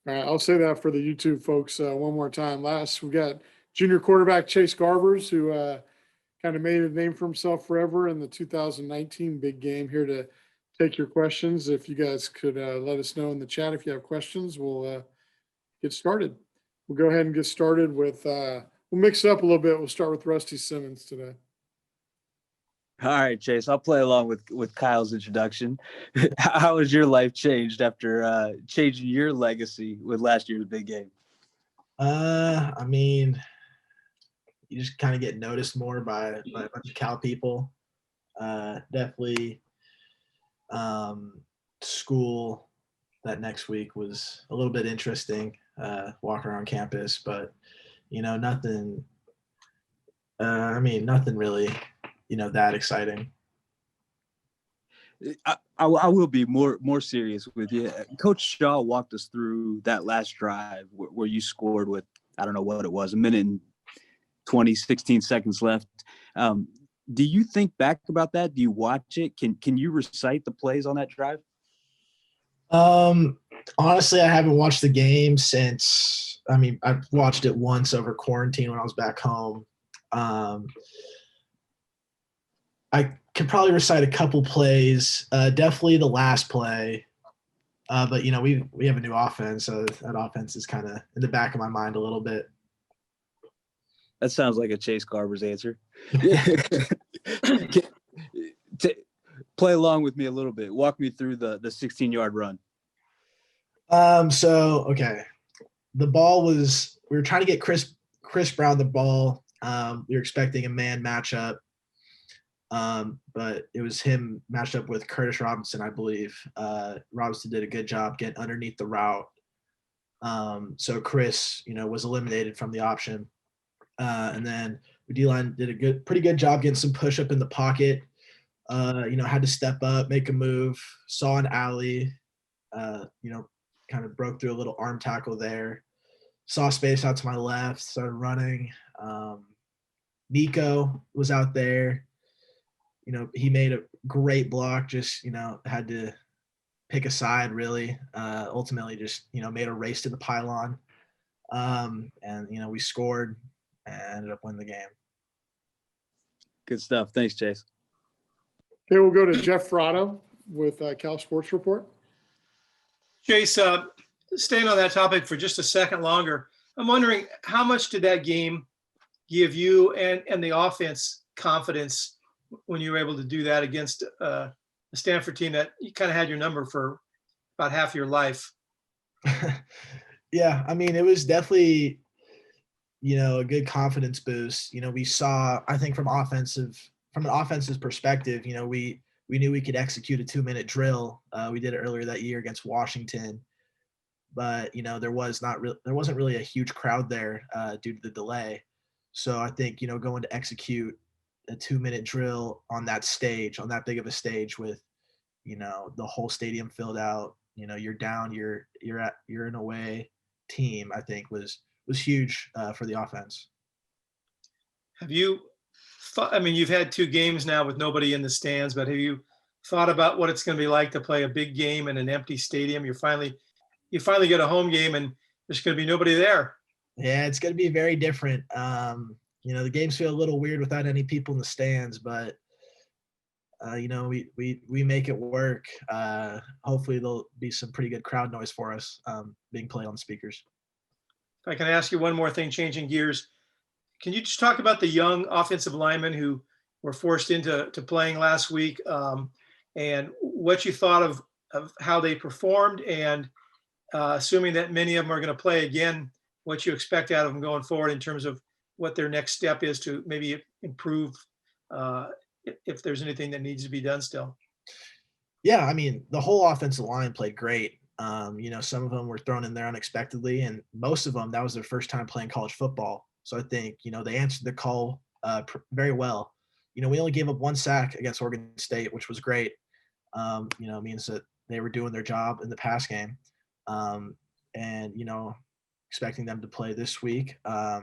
All right, I'll say that for the YouTube folks one more time. Last, we got junior quarterback Chase Garbers, who kind of made a name for himself forever in the 2019 big game. Here to take your questions. If you guys could let us know in the chat if you have questions, we'll get started. We'll go ahead and get started with, we'll mix it up a little bit. We'll start with Rusty Simmons today. All right, Chase, I'll play along with Kyle's introduction. How has your life changed after changing your legacy with last year's big game? I mean, you just kind of get noticed more by a bunch of Cal people. Definitely school that next week was a little bit interesting, walking around campus, but, nothing really, that exciting. I will be more serious with you. Coach Shaw walked us through that last drive where you scored with, I don't know what it was, a minute and 16 seconds left. Do you think back about that? Do you watch it? Can you recite the plays on that drive? Honestly, I haven't watched the game since, I've watched it once over quarantine when I was back home. I could probably recite a couple plays, definitely the last play. But we have a new offense, so that offense is kind of in the back of my mind a little bit. That sounds like a Chase Garbers answer. Play along with me a little bit. Walk me through the 16-yard run. Okay. The ball was, we were trying to get Chris Brown the ball. We were expecting a man matchup. But it was him matched up with Curtis Robinson, I believe. Robinson did a good job getting underneath the route. So Chris, was eliminated from the option. And then the D-line did a pretty good job getting some push up in the pocket. Had to step up, make a move, saw an alley, kind of broke through a little arm tackle there. Saw space out to my left, started running. Nico was out there. He made a great block, just, had to pick a side really. Ultimately just, made a race to the pylon. And, we scored and ended up winning the game. Good stuff. Thanks, Chase. Okay, we'll go to Jeff Frotto with Cal Sports Report. Chase, staying on that topic for just a second longer, I'm wondering how much did that game give you and the offense confidence when you were able to do that against a Stanford team that you kind of had your number for about half your life? Yeah, it was definitely, a good confidence boost. We saw, I think from an offensive perspective, we knew we could execute a 2-minute drill. We did it earlier that year against Washington, but there wasn't really a huge crowd there due to the delay. So I think, going to execute a 2-minute drill on that stage, on that big of a stage with, the whole stadium filled out, you're down, you're an away team, I think was huge for the offense. Have you you've had 2 games now with nobody in the stands, but have you thought about what it's going to be like to play a big game in an empty stadium? You finally get a home game and there's going to be nobody there. Yeah, it's going to be very different. The games feel a little weird without any people in the stands, but we make it work. Hopefully there'll be some pretty good crowd noise for us being played on speakers. If I can ask you one more thing, changing gears, can you just talk about the young offensive linemen who were forced into playing last week, and what you thought of how they performed, and assuming that many of them are going to play again, what you expect out of them going forward in terms of what their next step is to maybe improve, if there's anything that needs to be done still? Yeah, the whole offensive line played great. Some of them were thrown in there unexpectedly, and most of them, that was their first time playing college football. So I think, they answered the call very well. We only gave up 1 sack against Oregon State, which was great. Means that they were doing their job in the pass game. And, expecting them to play this week. I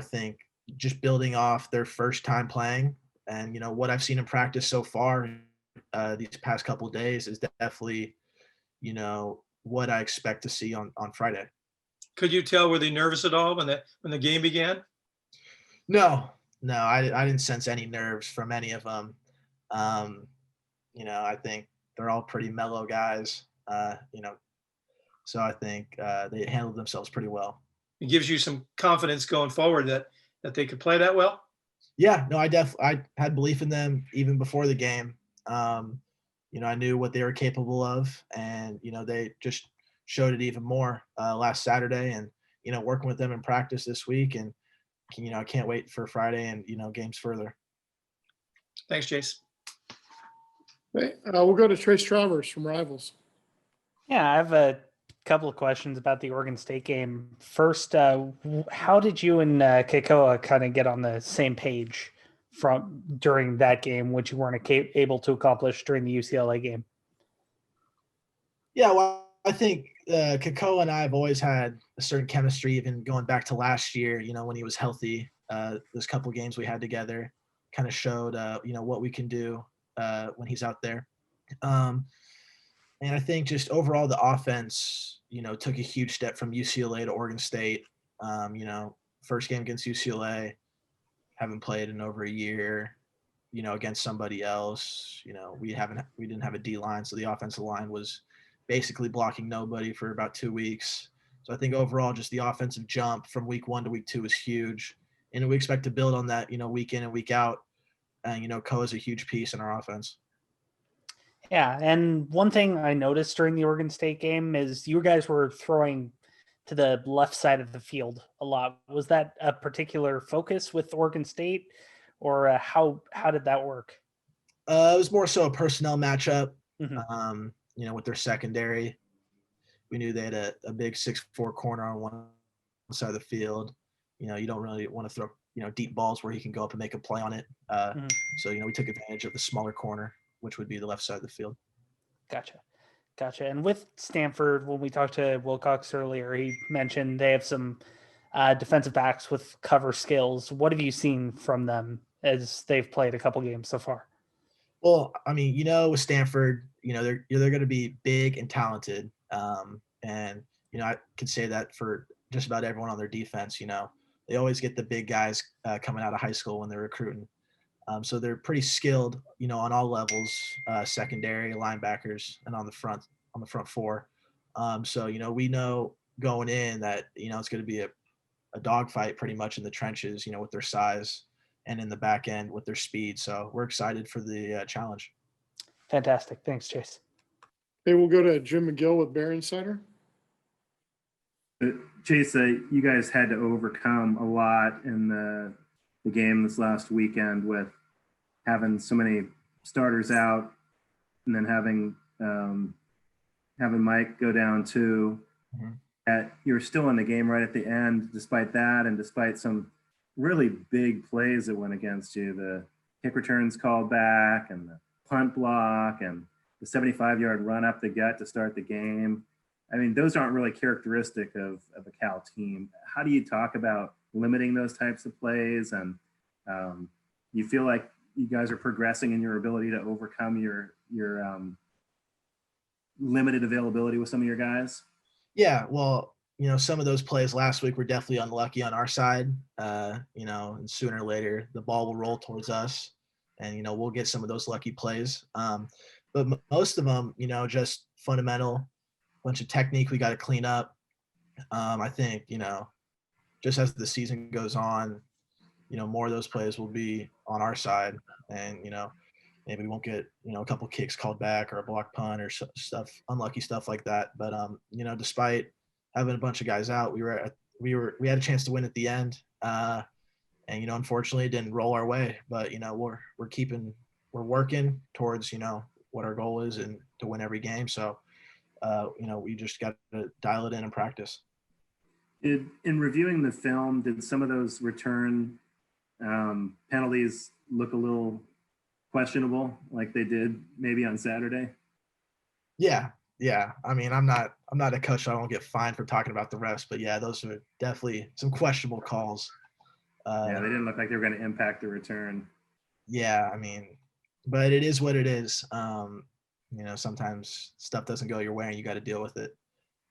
think just building off their first time playing and, what I've seen in practice so far these past couple of days is definitely, what I expect to see on Friday. Could you tell, were they nervous at all when the game began? No, I didn't sense any nerves from any of them. I think they're all pretty mellow guys. So I think they handled themselves pretty well. It gives you some confidence going forward that they could play that well? Yeah, no, I had belief in them even before the game. I knew what they were capable of, and they just showed it even more last Saturday. And working with them in practice this week, and I can't wait for Friday and games further. Thanks, Chase. Okay, we'll go to Trace Travers from Rivals. Yeah, I have a couple of questions about the Oregon State game. First, how did you and Keikoa kind of get on the same page during that game, which you weren't able to accomplish during the UCLA game? Yeah, well, I think Keikoa and I have always had a certain chemistry, even going back to last year. When he was healthy, those couple games we had together kind of showed what we can do when he's out there. And I think just overall the offense, took a huge step from UCLA to Oregon State. First game against UCLA, haven't played in over a year, against somebody else. We didn't have a D line, so the offensive line was basically blocking nobody for about 2 weeks. So I think overall just the offensive jump from week 1 to week 2 is huge. And we expect to build on that, week in and week out. And, Koa is a huge piece in our offense. Yeah, and one thing I noticed during the Oregon State game is you guys were throwing to the left side of the field a lot. Was that a particular focus with Oregon State, or how did that work? It was more so a personnel matchup, Mm-hmm. with their secondary. We knew they had a big 6'4" corner on one side of the field. You don't really want to throw, deep balls where he can go up and make a play on it. So, we took advantage of the smaller corner, which would be the left side of the field. Gotcha. And with Stanford, when we talked to Wilcox earlier, he mentioned they have some defensive backs with cover skills. What have you seen from them as they've played a couple games so far? Well, I mean, with Stanford, they're going to be big and talented. And I could say that for just about everyone on their defense. They always get the big guys coming out of high school when they're recruiting. So they're pretty skilled, on all levels, secondary, linebackers, and on the front four. So, we know going in that, it's going to be a dogfight pretty much in the trenches, with their size, and in the back end with their speed. So we're excited for the challenge. Fantastic. Thanks, Chase. Okay, we'll go to Jim McGill with Bear Insider. Chase, you guys had to overcome a lot in the game this last weekend with having so many starters out, and then having Mike go down too. That you're still in the game right at the end, despite that, and despite some really big plays that went against you. The kick returns called back, and the punt block, and the 75-yard run up the gut to start the game. I mean, those aren't really characteristic of a Cal team. How do you talk about limiting those types of plays? And you feel like you guys are progressing in your ability to overcome your limited availability with some of your guys? Yeah, well, some of those plays last week were definitely unlucky on our side. And sooner or later the ball will roll towards us, and we'll get some of those lucky plays. But most of them, just fundamental, bunch of technique we got to clean up. I think just as the season goes on, more of those plays will be on our side, and maybe we won't get a couple kicks called back or a block punt or stuff, unlucky stuff like that. But despite having a bunch of guys out, we had a chance to win at the end, and unfortunately it didn't roll our way. But we're working towards what our goal is, and to win every game. So we just got to dial it in and practice. In reviewing the film, did some of those return penalties look a little questionable, like they did maybe on Saturday? Yeah. I mean, I'm not a coach, so I won't get fined for talking about the refs, but yeah, those are definitely some questionable calls. Yeah, they didn't look like they were going to impact the return. Yeah, I mean, but it is what it is. Sometimes stuff doesn't go your way and you got to deal with it.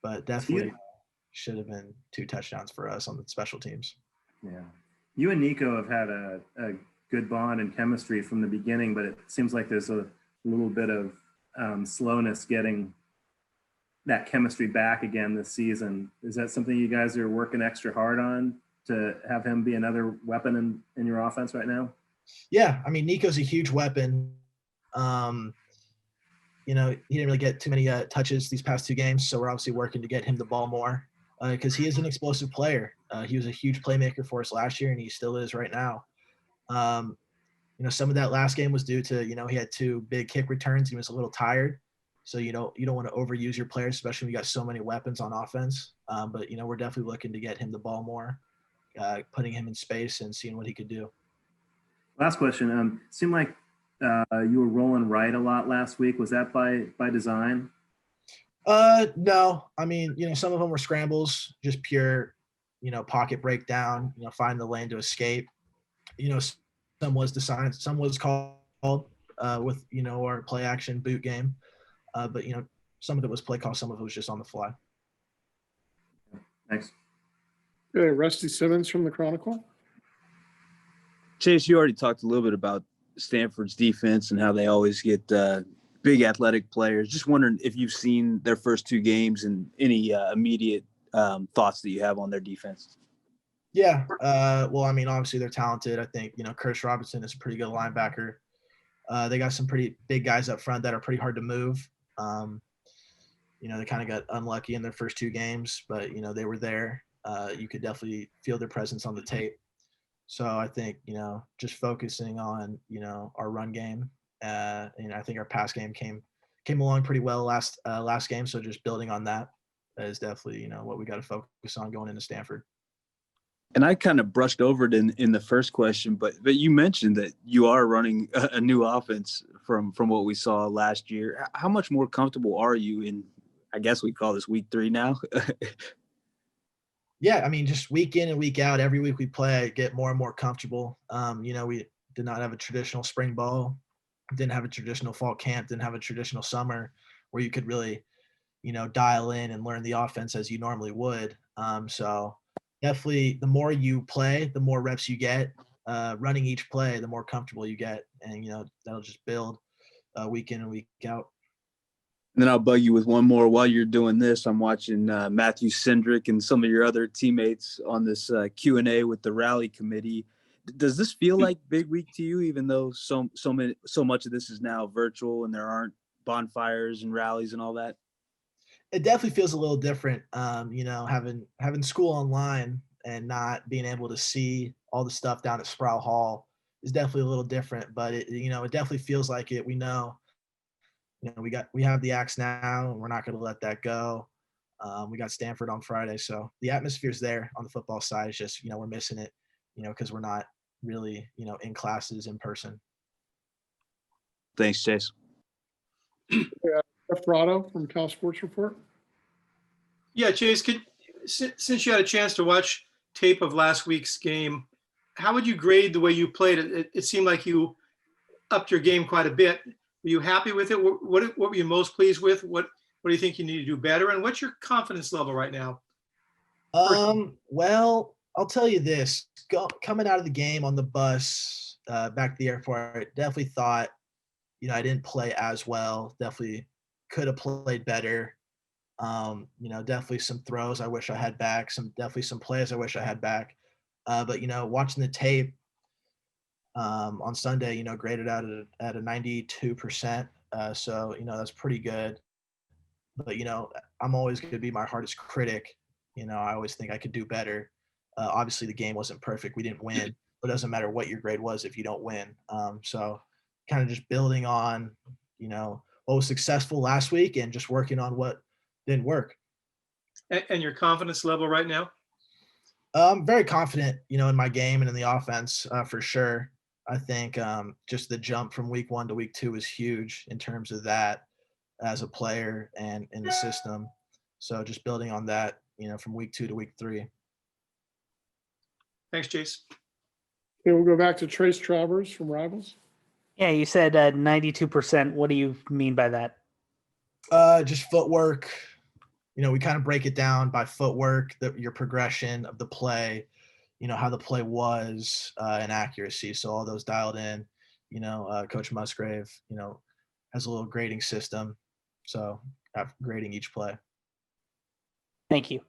but definitely should have been 2 touchdowns for us on the special teams. Yeah. You and Nico have had a good bond and chemistry from the beginning, but it seems like there's a little bit of slowness getting that chemistry back again this season. Is that something you guys are working extra hard on to have him be another weapon in your offense right now? Yeah, I mean, Nico's a huge weapon. He didn't really get too many touches these past 2 games, so we're obviously working to get him the ball more because he is an explosive player. He was a huge playmaker for us last year, and he still is right now. Some of that last game was due to, he had 2 big kick returns. He was a little tired. So, you don't want to overuse your players, especially when you got so many weapons on offense. But, we're definitely looking to get him the ball more, putting him in space and seeing what he could do. Last question. Seemed like you were rolling right a lot last week. Was that by design? No. I mean, some of them were scrambles, just pure, pocket breakdown, find the lane to escape. Some was designed, some was called with, our play action boot game. But, some of it was play call, some of it was just on the fly. Thanks. Okay, Rusty Simmons from the Chronicle. Chase, you already talked a little bit about Stanford's defense and how they always get big athletic players. Just wondering if you've seen their first 2 games and any immediate thoughts that you have on their defense. Yeah. Well, I mean, obviously they're talented. I think, Curtis Robinson is a pretty good linebacker. They got some pretty big guys up front that are pretty hard to move. They kind of got unlucky in their first 2 games, but, they were there. You could definitely feel their presence on the tape. So I think, just focusing on, our run game, I think our pass game came along pretty well last game. So just building on that is definitely, what we got to focus on going into Stanford. And I kind of brushed over it in the first question, but you mentioned that you are running a new offense from what we saw last year. How much more comfortable are you in, I guess we call this week 3 now? Yeah, I mean, just week in and week out, every week we play, I get more and more comfortable. We did not have a traditional spring ball, didn't have a traditional fall camp, didn't have a traditional summer where you could really, dial in and learn the offense as you normally would. So definitely the more you play, the more reps you get. Running each play, the more comfortable you get. And, that'll just build week in and week out. And then I'll bug you with one more while you're doing this. I'm watching Matthew Cindric and some of your other teammates on this Q&A with the rally committee. Does this feel like big week to you, even though so much of this is now virtual and there aren't bonfires and rallies and all that? It definitely feels a little different, having school online and not being able to see all the stuff down at Sproul Hall is definitely a little different, but it definitely feels like it. We know, we have the axe now and we're not going to let that go. We got Stanford on Friday. So the atmosphere's there on the football side. It's just, we're missing it, because we're not really, in classes in person. Thanks, Chase. Jeff Brado from Cal Sports Report. Yeah, Chase, since you had a chance to watch tape of last week's game, how would you grade the way you played it? It seemed like you upped your game quite a bit. Were you happy with it? What were you most pleased with? What do you think you need to do better? And what's your confidence level right now? Well, I'll tell you this. Coming out of the game on the bus back to the airport, I definitely thought, I didn't play as well. Definitely could have played better. Definitely some throws I wish I had back. Definitely some plays I wish I had back. But watching the tape on Sunday, graded out at a 92%. So that's pretty good. But I'm always going to be my hardest critic. I always think I could do better. Obviously, the game wasn't perfect. We didn't win. But it doesn't matter what your grade was if you don't win. So kind of just building on, what was successful last week and just working on what didn't work. And your confidence level right now? I'm very confident, in my game and in the offense for sure. I think just the jump from week 1 to week 2 is huge in terms of that as a player and in the system. So just building on that, from week 2 to week 3. Thanks, Chase. Okay, we'll go back to Trace Travers from Rivals. Yeah, you said 92%. What do you mean by that? Just footwork, we kind of break it down by footwork, your progression of the play, how the play was, and accuracy. So all those dialed in. Coach Musgrave, has a little grading system. So grading each play. Thank you.